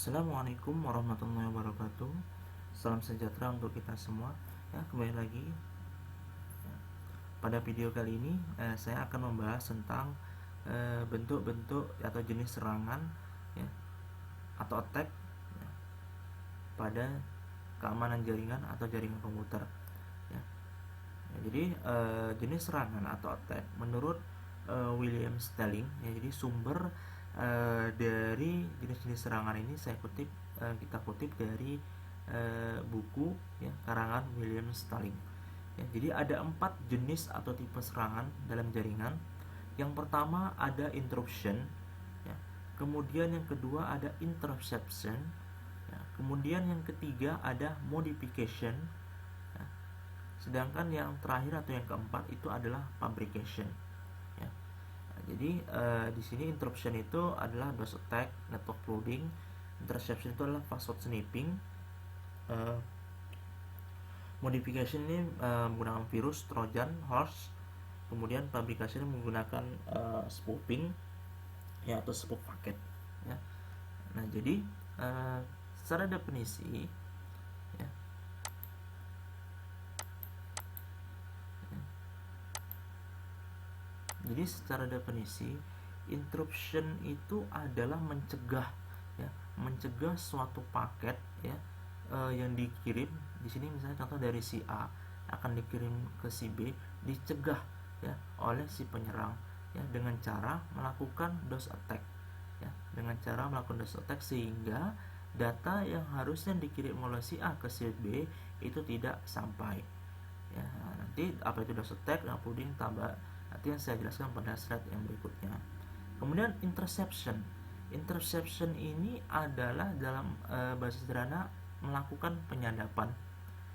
Assalamualaikum warahmatullahi wabarakatuh. Salam sejahtera untuk kita semua. Ya, kembali lagi. Ya. Pada video kali ini saya akan membahas tentang bentuk-bentuk atau jenis serangan, ya, atau attack, ya, pada keamanan jaringan atau jaringan komputer. Ya. Ya, jadi jenis serangan atau attack menurut William Stelling, ya, jadi sumber dari jenis-jenis serangan ini kita kutip dari buku, ya, karangan William Stelling. Ya, jadi ada 4 jenis atau tipe serangan dalam jaringan. Yang pertama ada interruption, ya. Kemudian yang kedua ada interception, ya. Kemudian yang ketiga ada modification, ya. Sedangkan yang terakhir atau yang keempat itu adalah fabrication. Ya. Nah, jadi di sini interruption itu adalah DOS attack, network flooding. Interception itu adalah password sniffing. Modification ini menggunakan virus, trojan, horse. Kemudian fabrication menggunakan spoofing, ya, atau spoof paket, ya. Nah, jadi secara definisi, ya, jadi secara definisi interruption itu adalah mencegah, ya, mencegah suatu paket, ya, yang dikirim. Di sini misalnya contoh dari si A akan dikirim ke si B, dicegah, ya, oleh si penyerang, ya, dengan cara melakukan DOS attack, ya, dengan cara melakukan DOS attack sehingga data yang harusnya dikirim oleh si A ke si B itu tidak sampai, ya. Nanti apa itu DOS attack, uploading, tambah, nanti yang saya jelaskan pada slide yang berikutnya. Kemudian interception. Interception ini adalah dalam bahasa sederhana melakukan penyadapan,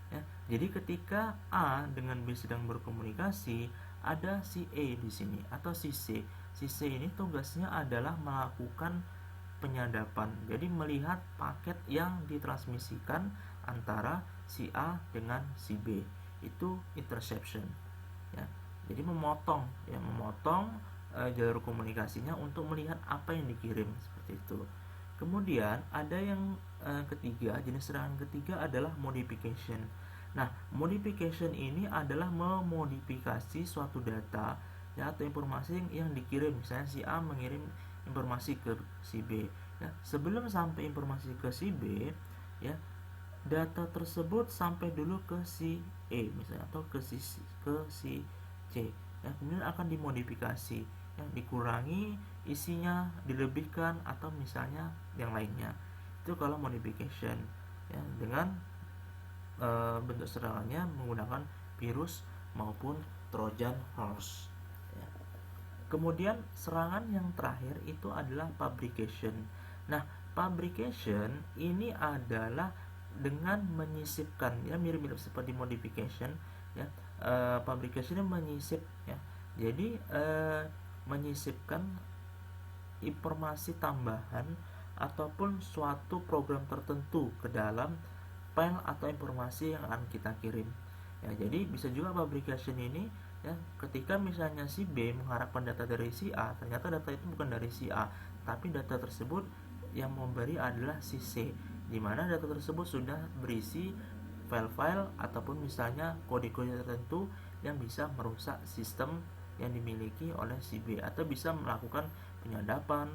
ya. Jadi ketika A dengan B sedang berkomunikasi, ada si E di sini atau si C. Si C ini tugasnya adalah melakukan penyadapan. Jadi melihat paket yang ditransmisikan antara si A dengan si B. Itu interception, ya. Jadi memotong, ya, memotong jalur komunikasinya untuk melihat apa yang dikirim, seperti itu. Kemudian ada yang ketiga, jenis serangan ketiga adalah modification. Nah, modification ini adalah memodifikasi suatu data, ya, atau informasi yang dikirim. Misalnya si A mengirim informasi ke si B, ya. Sebelum sampai informasi ke si B, ya, data tersebut sampai dulu ke si E misalnya, atau ke si C, ya. Kemudian akan dimodifikasi, ya, dikurangi isinya, dilebihkan, atau misalnya yang lainnya. Itu kalau modification, ya, dengan bentuk serangannya menggunakan virus maupun trojan horse, ya. Kemudian serangan yang terakhir itu adalah fabrication. Nah, fabrication ini adalah dengan menyisipkan, ya, mirip-mirip seperti modification, ya. Fabrication menyisip, ya. Jadi menyisipkan informasi tambahan ataupun suatu program tertentu ke dalam file atau informasi yang akan kita kirim, ya. Jadi bisa juga fabrication ini, ya, ketika misalnya si B mengharapkan data dari si A, ternyata data itu bukan dari si A, tapi data tersebut yang memberi adalah si C, di mana data tersebut sudah berisi file-file ataupun misalnya kode-kode tertentu yang bisa merusak sistem yang dimiliki oleh si B, atau bisa melakukan penyadapan,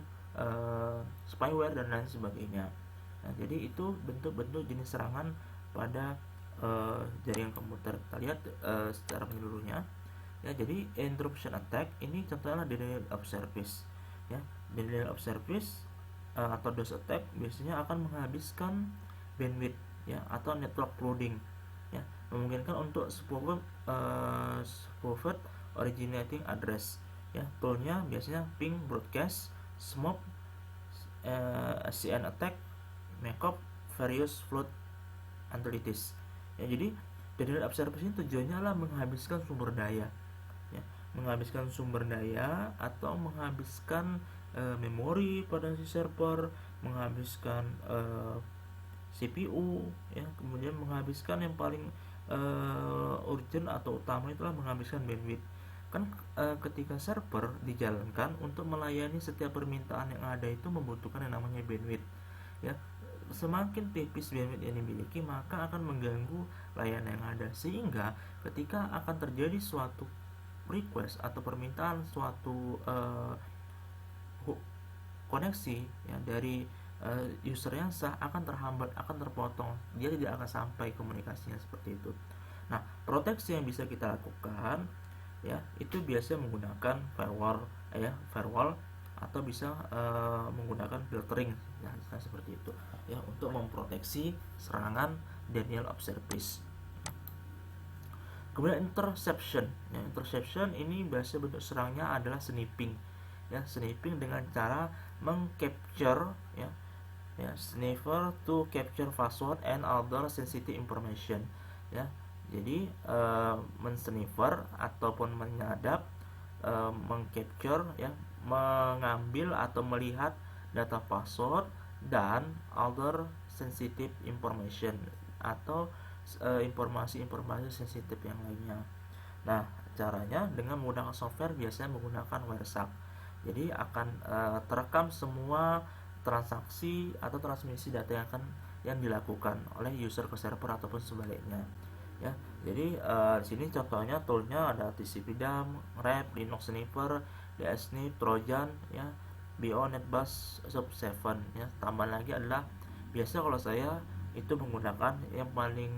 spyware, dan lain sebagainya. Nah, jadi itu bentuk-bentuk jenis serangan pada jaringan komputer. Kita lihat secara menyeluruhnya, ya. Jadi interruption attack ini contohnya denial of service, ya. Denial of service atau DOS attack biasanya akan menghabiskan bandwidth, ya, atau network loading, ya, memungkinkan untuk spoofed originating address, ya. Toolnya biasanya ping, broadcast, smoke, SCN attack, makeup, various flood entities, ya. Jadi denial of service ini tujuannya adalah menghabiskan sumber daya, ya, menghabiskan sumber daya atau menghabiskan memori pada si server, menghabiskan CPU, ya, kemudian menghabiskan yang paling urgent atau utama itulah menghabiskan bandwidth. Kan ketika server dijalankan untuk melayani setiap permintaan yang ada itu membutuhkan yang namanya bandwidth, ya. semakin tipis bandwidth yang dimiliki, maka akan mengganggu layanan yang ada, sehingga ketika akan terjadi suatu request atau permintaan suatu koneksi ya dari user yang sah, akan terhambat, akan terpotong, dia tidak akan sampai komunikasinya seperti itu. Nah, proteksi yang bisa kita lakukan ya itu biasa menggunakan firewall atau bisa menggunakan filtering ya, seperti itu ya, untuk memproteksi serangan denial of service. Kemudian interception ya, interception ini biasa bentuk serangnya adalah sniping ya, sniping dengan cara mengcapture ya sniffer to capture password and other sensitive information ya. Jadi mensniffer ataupun menyadap, mengcapture ya, mengambil atau melihat data password dan other sensitive information atau informasi-informasi sensitif yang lainnya. Nah, caranya dengan menggunakan software, biasanya menggunakan Wireshark. Jadi akan terekam semua transaksi atau transmisi data yang dilakukan oleh user ke server ataupun sebaliknya ya. Jadi di sini contohnya toolnya ada TCP/DAM, RAP, Linux Sniffer, DSNIP, Trojan ya, BO NetBus Sub 7 ya. Tambahan lagi adalah biasa kalau saya itu menggunakan yang paling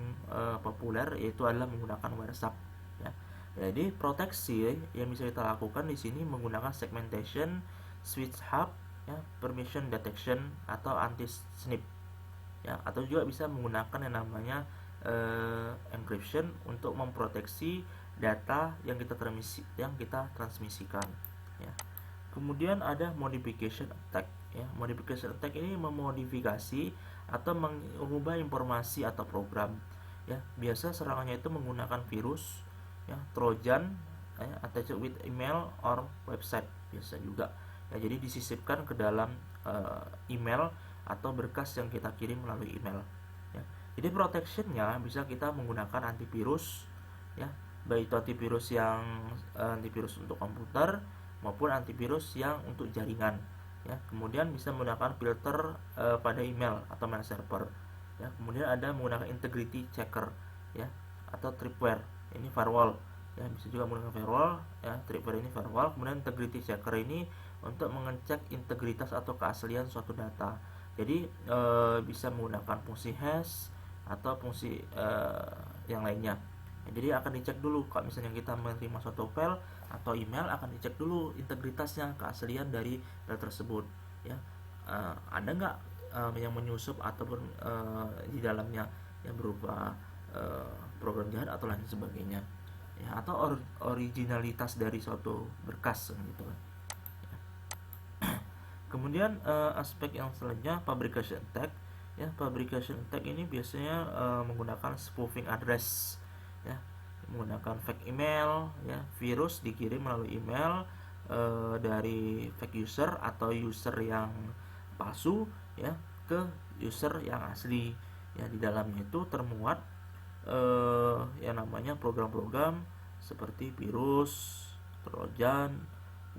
populer, yaitu adalah menggunakan Wireshark ya. Jadi proteksi yang bisa kita lakukan di sini menggunakan segmentation, switch hub ya, permission detection atau anti snip ya, atau juga bisa menggunakan yang namanya encryption untuk memproteksi data yang kita transmisikan ya. Kemudian ada modification attack ya. Modification attack ini memodifikasi atau mengubah informasi atau program ya. Biasa serangannya itu menggunakan virus ya, trojan ya, attached with email or website biasa juga ya. Jadi disisipkan ke dalam email atau berkas yang kita kirim melalui email ya. Jadi protectionnya bisa kita menggunakan antivirus ya, baik itu antivirus yang antivirus untuk komputer maupun antivirus yang untuk jaringan ya. Kemudian bisa menggunakan filter pada email atau mail server ya. Kemudian ada menggunakan integrity checker ya, atau tripwire, ini firewall ya, bisa juga menggunakan firewall ya. Tripwire ini firewall, kemudian integrity checker ini untuk mengecek integritas atau keaslian suatu data. Jadi bisa menggunakan fungsi hash atau fungsi yang lainnya ya. Jadi akan dicek dulu kalau misalnya kita menerima suatu file atau email, akan dicek dulu integritasnya, keaslian dari file tersebut ya. Ada nggak yang menyusup ataupun di dalamnya yang berupa program jahat atau lain sebagainya ya, atau originalitas dari suatu berkas gitu kan. Kemudian aspek yang selanjutnya fabrication attack ya. Fabrication attack ini biasanya menggunakan spoofing address ya, menggunakan fake email ya. Virus dikirim melalui email dari fake user atau user yang palsu ya ke user yang asli ya. Di dalamnya itu termuat yang namanya program-program seperti virus, trojan,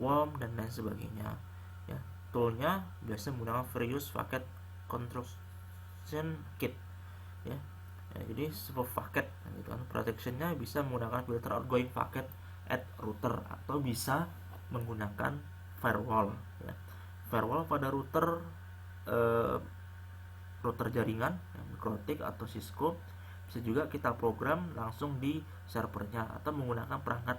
worm dan lain sebagainya ya. Toolnya biasa menggunakan Freeuse Packet Construction Kit ya. Jadi sebuah paket gitu kan. Protectionnya bisa menggunakan filter outgoing packet at router atau bisa menggunakan firewall ya. Firewall pada router router jaringan ya, Mikrotik atau Cisco. Bisa juga kita program langsung di servernya atau menggunakan perangkat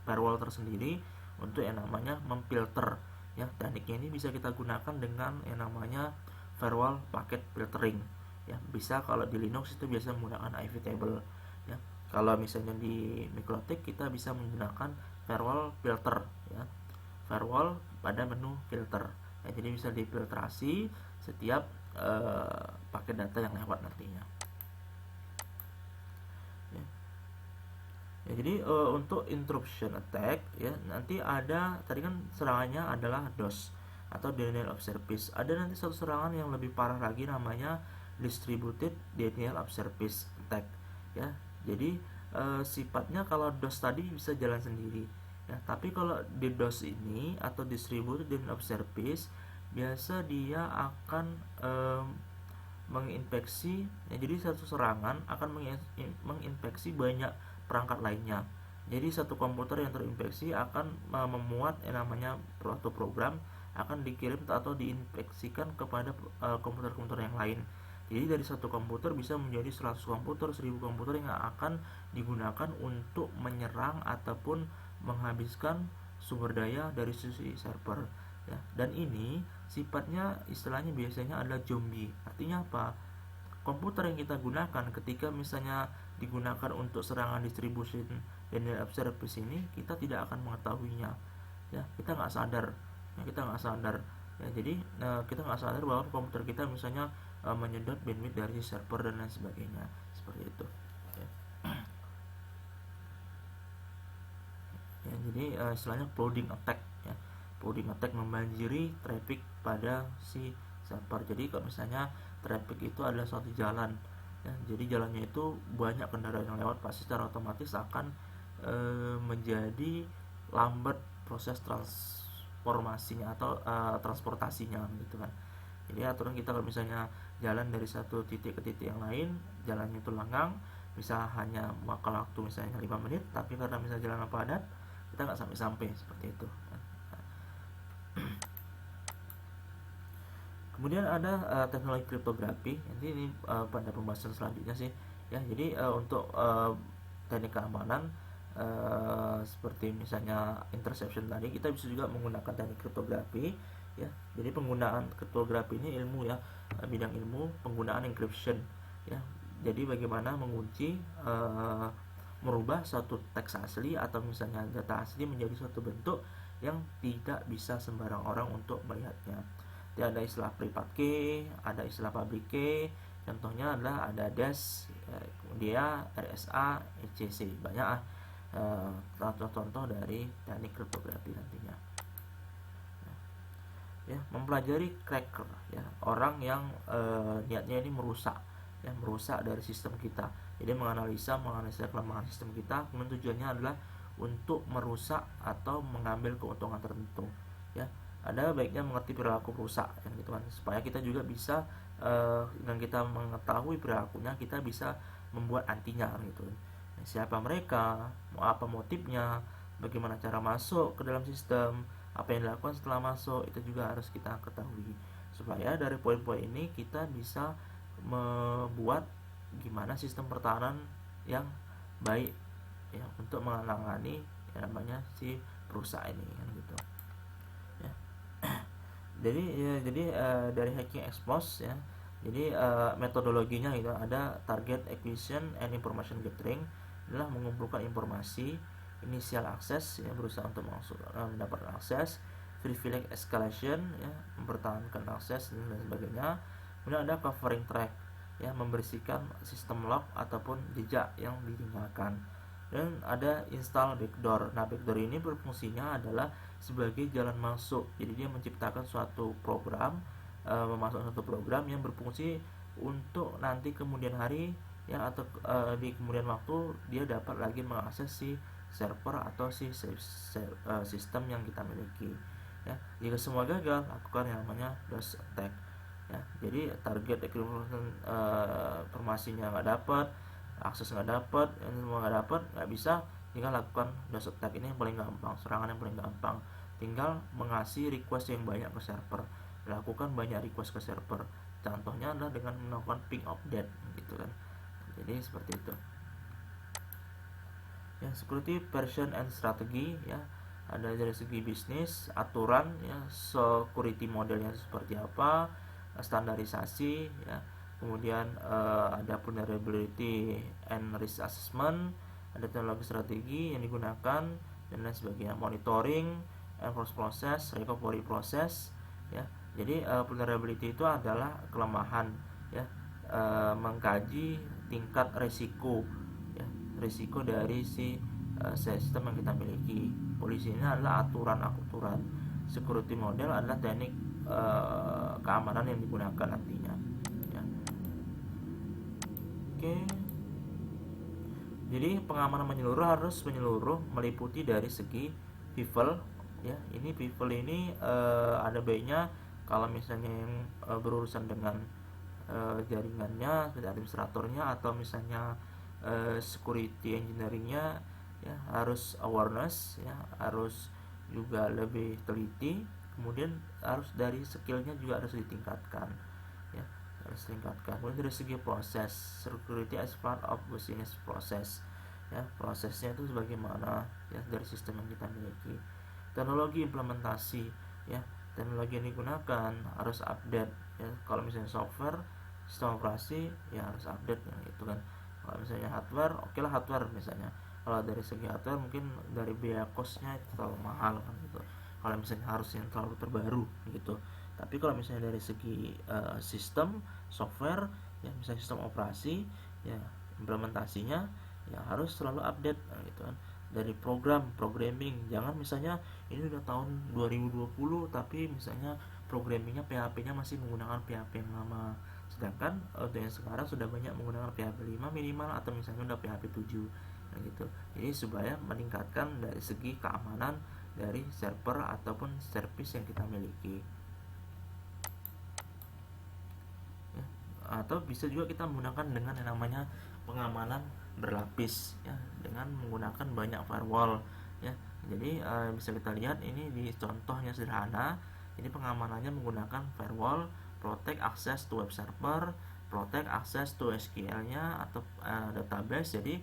firewall tersendiri untuk yang namanya memfilter ya. Tekniknya ini bisa kita gunakan dengan yang namanya firewall packet filtering ya. Bisa kalau di Linux itu biasa menggunakan ivy table ya. Kalau misalnya di Mikrotik kita bisa menggunakan firewall filter ya, firewall pada menu filter ya. Jadi bisa difiltrasi setiap paket data yang lewat nantinya ya. Ya, jadi untuk interruption attack ya, nanti ada, tadi kan serangannya adalah DOS atau denial of service. Ada nanti satu serangan yang lebih parah lagi, namanya distributed denial of service attack ya. Jadi sifatnya kalau DOS tadi bisa jalan sendiri ya, tapi kalau di DOS ini atau distributed denial of service, biasa dia akan menginfeksi ya, jadi satu serangan akan menginfeksi banyak perangkat lainnya. Jadi satu komputer yang terinfeksi akan memuat yang namanya suatu program akan dikirim atau diinfeksikan kepada komputer-komputer yang lain. Jadi dari satu komputer bisa menjadi 100 komputer, 1000 komputer yang akan digunakan untuk menyerang ataupun menghabiskan sumber daya dari sisi server ya. Dan ini sifatnya istilahnya biasanya adalah zombie. Artinya apa? Komputer yang kita gunakan ketika misalnya digunakan untuk serangan distribution dan service ini, kita tidak akan mengetahuinya ya, kita nggak sadar ya, jadi kita nggak sadar bahwa komputer kita misalnya menyedot bandwidth dari server dan lain sebagainya, seperti itu ya. Ya, jadi istilahnya flooding attack ya. Flooding attack membanjiri traffic pada si server. Jadi kalau misalnya traffic itu adalah suatu jalan ya, jadi jalannya itu banyak kendaraan yang lewat, pasti secara otomatis akan menjadi lambat proses transformasinya atau transportasinya gitu kan. Jadi aturan kita kalau misalnya jalan dari satu titik ke titik yang lain, jalannya itu lengang, bisa hanya makan waktu misalnya 5 menit, tapi karena misalnya jalan padat, kita nggak sampai-sampai seperti itu. Kemudian ada teknologi kriptografi. Nanti ini pada pembahasan selanjutnya sih ya. Jadi untuk teknik keamanan seperti misalnya interception tadi, kita bisa juga menggunakan teknik kriptografi ya. Jadi penggunaan kriptografi ini ilmu ya, bidang ilmu penggunaan encryption ya. Jadi bagaimana mengunci merubah suatu teks asli atau misalnya data asli menjadi suatu bentuk yang tidak bisa sembarang orang untuk melihatnya. Jadi ada istilah private key, ada istilah public key. Contohnya adalah ada DES, kemudian RSA, ECC. Banyak contoh-contoh dari teknik kriptografi nantinya. Ya, mempelajari cracker ya, orang yang niatnya ini merusak dari sistem kita. Jadi menganalisa kelemahan sistem kita, kemudian tujuannya adalah untuk merusak atau mengambil keuntungan tertentu ya. Ada baiknya mengerti perilaku perusak yang gitu kan, supaya kita juga bisa dengan kita mengetahui perilakunya, kita bisa membuat antinya gitu. Siapa mereka, apa motifnya, bagaimana cara masuk ke dalam sistem, apa yang dilakukan setelah masuk, itu juga harus kita ketahui, supaya dari poin-poin ini kita bisa membuat gimana sistem pertahanan yang baik ya, untuk menangani yang namanya si perusak ini kan gitu ya. Jadi dari hacking expose ya, jadi metodologinya itu ada target acquisition and information gathering, adalah mengumpulkan informasi, initial access ya, berusaha untuk mendapatkan akses, privilege escalation ya, mempertahankan akses dan sebagainya. Kemudian ada covering track ya, membersihkan sistem log ataupun jejak yang ditinggalkan. Dan ada install backdoor. Nah, backdoor ini berfungsinya adalah sebagai jalan masuk. Jadi dia menciptakan suatu program, memasukkan suatu program yang berfungsi untuk nanti kemudian hari ya, atau di kemudian waktu dia dapat lagi mengakses si server atau si sistem yang kita miliki ya. Jika semua gagal, lakukan yang namanya DOS attack ya. Jadi target informasinya nggak dapat, akses nggak dapat, semua nggak dapat, nggak bisa, tinggal lakukan DOS attack. Ini yang paling gampang, serangan yang paling gampang. Tinggal mengasih request yang banyak ke server, lakukan banyak request ke server. Contohnya adalah dengan melakukan ping update gitu kan. Jadi seperti itu ya. Security version and strategy ya, ada dari segi bisnis, aturan ya, security modelnya seperti apa, standarisasi ya, kemudian ada vulnerability and risk assessment, ada teknologi strategi yang digunakan dan lain sebagainya, monitoring, enforce process, recovery process ya. Jadi vulnerability itu adalah kelemahan ya, mengkaji tingkat resiko ya, risiko dari si sistem yang kita miliki. Polisi ini adalah aturan. Security model adalah teknik keamanan yang digunakan nantinya ya. Oke. Jadi pengamanan menyeluruh harus meliputi dari segi people ya. Ini people ini ada baiknya kalau misalnya yang berurusan dengan jaringannya, seperti administratornya, atau misalnya security engineeringnya, ya harus awareness, ya harus juga lebih teliti. Kemudian harus dari skillnya juga harus ditingkatkan, ya harus ditingkatkan. Kemudian dari segi proses, security as part of business process, ya prosesnya itu sebagaimana ya dari sistem yang kita miliki. Teknologi implementasi, ya teknologi yang digunakan harus update, ya kalau misalnya software, sistem operasi, ya harus update, ya itu kan. Kalau misalnya hardware, oke lah hardware misalnya. Kalau dari segi hardware mungkin dari biaya costnya itu terlalu mahal kan gitu, kalau misalnya harus yang terlalu terbaru gitu. Tapi kalau misalnya dari segi sistem software, ya misalnya sistem operasi, ya implementasinya ya harus selalu update gitu kan. Dari programming, jangan misalnya ini udah tahun 2020 tapi misalnya programmingnya PHP-nya masih menggunakan PHP yang lama, sedangkan untuk yang sekarang sudah banyak menggunakan PHP 5 minimal, atau misalnya udah PHP 7 gitu. Jadi supaya meningkatkan dari segi keamanan dari server ataupun service yang kita miliki, ya. Atau bisa juga kita menggunakan dengan yang namanya pengamanan berlapis, ya dengan menggunakan banyak firewall, ya. Jadi bisa kita lihat ini di contohnya sederhana. Ini pengamanannya menggunakan firewall, protect access to web server, protect access to SQL-nya atau database. Jadi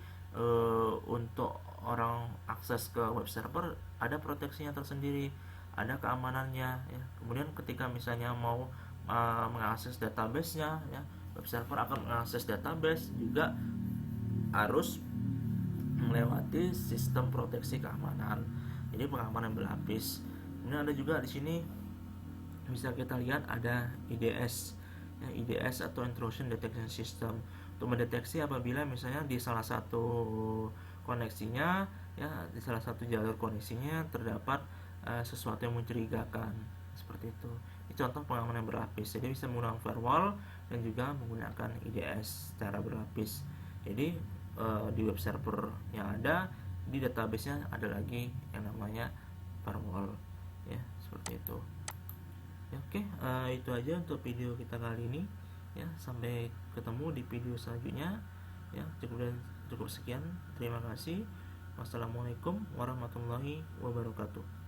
untuk orang akses ke web server ada proteksinya tersendiri, ada keamanannya, ya. Kemudian ketika misalnya mau mengakses database-nya, ya web server akan mengakses database juga harus melewati sistem proteksi keamanan. Jadi pengamanan berlapis. Ini ada juga di sini bisa kita lihat ada IDS, ya, IDS atau Intrusion Detection System, untuk mendeteksi apabila misalnya di salah satu koneksinya, ya di salah satu jalur koneksinya terdapat sesuatu yang mencurigakan, seperti itu. Ini contoh pengamanan berlapis. Jadi bisa menggunakan firewall dan juga menggunakan IDS secara berlapis. Jadi di web server yang ada, di database-nya ada lagi yang namanya firewall, ya seperti itu. Ya, oke, itu aja untuk video kita kali ini, ya. Sampai ketemu di video selanjutnya, ya. Cukup sekian, terima kasih. Wassalamualaikum warahmatullahi wabarakatuh.